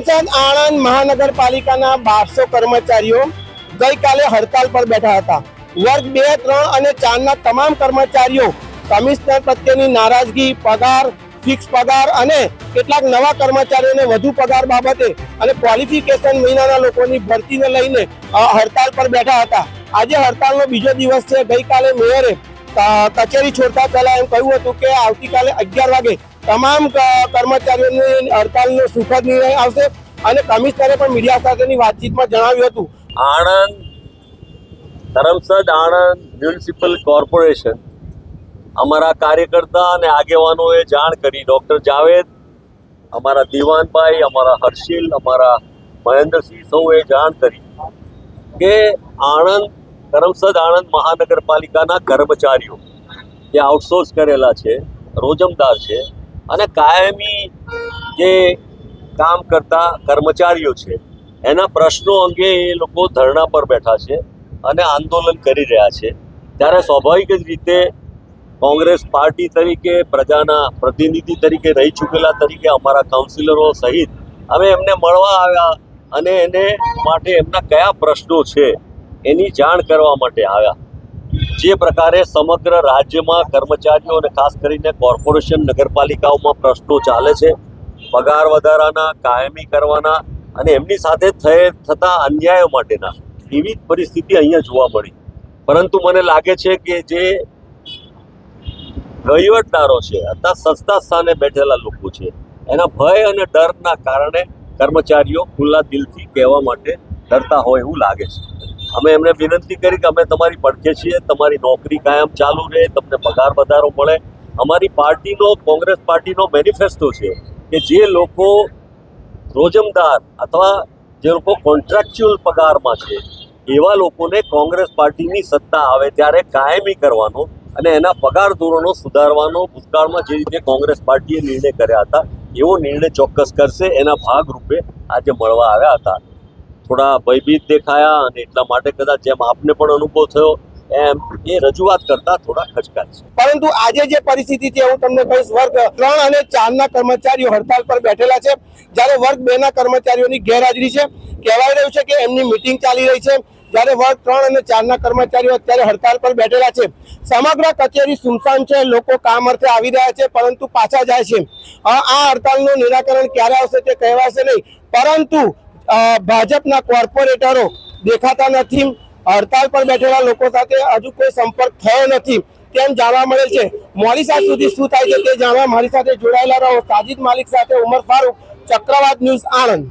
કરમસદ આણંદ મહાનગરપાલિકાના 1200 કર્મચારીઓ ગઈકાલે હડતાલ પર બેઠા હતા। વર્ગ 2, 3 અને 4ના તમામ કર્મચારીઓ કમિશનર પ્રત્યેની નારાજગી, પગાર, ફિક્સ પગાર અને કેટલાક નવા કર્મચારીઓને વધુ પગાર બાબતે અને ક્વોલિફિકેશન મહિનાના લોકોની ભરતીને લઈને હડતાલ પર બેઠા હતા। આજે હડતાલનો બીજો દિવસ છે। ગઈકાલે મેયરે કચેરી છોડતા પહેલા એમ કહ્યું હતું કે આવતીકાલે 11 વાગે તમામ કર્મચારીઓની હડતાલનો સુખદ નિર્ણય આવશે અને કમિશનરે પણ મીડિયા સાથેની વાતચીતમાં જણાવ્યું હતું। આણંદ કરમસદ આણંદ મ્યુનિસિપલ કોર્પોરેશન અમારા કાર્યકર્તા અને આગેવાનોએ જાણ કરી, ડૉક્ટર જાવેદ, અમારા દીવાનભાઈ, અમારા હર્ષિલ, અમારા મહેન્દ્રસિંહ સૌએ જાણ કરી કે આણંદ કરમસદ આણંદ મહાનગરપાલિકાના કર્મચારીઓ જે આઉટસોર્સ કરેલા છે, રોજમદાર છે અને કાયમી જે કામ કરતા કર્મચારીઓ છે એના પ્રશ્નો અંગે એ લોકો ધરણા પર બેઠા છે અને આંદોલન કરી રહ્યા છે। ત્યારે સ્વાભાવિક જ રીતે કોંગ્રેસ પાર્ટી તરીકે, પ્રજાના પ્રતિનિધિ તરીકે, રહી ચૂકેલા તરીકે અમારા કાઉન્સિલરો સહિત અમે એમને મળવા આવ્યા અને એને માટે એમના કયા પ્રશ્નો છે એની જાણ કરવા માટે આવ્યા। જે પ્રકારે સમગ્ર રાજ્યમાં કર્મચારીઓ અને ખાસ કરીને કોર્પોરેશન નગરપાલિકાઓમાં પ્રશ્નો ચાલે છે, પગાર વધારાના, કાયમી કરવાના અને એમની સાથે થતા અન્યાયો માટેના, એવી જ પરિસ્થિતિ અહીંયા જોવા મળી। પરંતુ મને લાગે છે કે જે વહીવટદારો છે અથવા સત્તા સ્થાને બેઠેલા લોકો છે એના ભય અને ડરના કારણે કર્મચારીઓ ખુલ્લા દિલથી કહેવા માટે ડરતા હોય એવું લાગે છે। અમે એમને વિનંતી કરી કે અમે તમારી પડખે છીએ, તમારી નોકરી કાયમ ચાલુ રહે, તમને પગાર વધારો મળે। અમારી પાર્ટીનો, કોંગ્રેસ પાર્ટીનો મેનિફેસ્ટો છે કે જે લોકો રોજમદાર અથવા જે લોકો કોન્ટ્રાક્ચ્યુઅલ પગારમાં છે એવા લોકોને કોંગ્રેસ પાર્ટીની સત્તા આવે ત્યારે કાયમી કરવાનો અને એના પગાર ધોરણો સુધારવાનો ભૂતકાળમાં જે રીતે કોંગ્રેસ પાર્ટીએ નિર્ણય કર્યા હતા એવો નિર્ણય ચોક્કસ કરશે। એના ભાગરૂપે આજે મળવા આવ્યા હતા। થોડા ભયભીત દેખાયા અને એટલા માટે કદાચ જેમ આપને પણ અનુભવ થયો એમ એ રજૂઆત કરતા થોડા ખચકાય છે। પરંતુ આજે જે પરિસ્થિતિ છે હું તમને કહીશ, વર્ગ 3 અને 4ના કર્મચારીઓ હડતાલ પર બેઠેલા છે, જ્યારે વર્ગ 2ના કર્મચારીઓની ગેરહાજરી છે। કહેવાય રહ્યું છે કે એમની મિટિંગ ચાલી રહી છે, જ્યારે વર્ગ 3 અને 4ના કર્મચારીઓ અત્યારે હડતાલ પર બેઠેલા છે। સમગ્ર કચેરી સુમસામ છે, લોકો કામ અર્થે આવી રહ્યા છે પરંતુ પાછા જાય છે। આ હડતાલનું નિરાકરણ ક્યારે આવશે તે કહેવાશે નહીં, પરંતુ ભાજપના કોર્પોરેટરો દેખાતા નથી। હડતાલ પર બેઠેલા લોકો સાથે હજુ કોઈ સંપર્ક થયો નથી તેમ જાણવા મળે છે। મોડી સાંજ સુધી શું થાય છે તે જાણવા મારી સાથે જોડાયેલા રહો। સાજિદ માલિક સાથે ઉમર ફારૂક, ચક્રવાત ન્યૂઝ, આણંદ।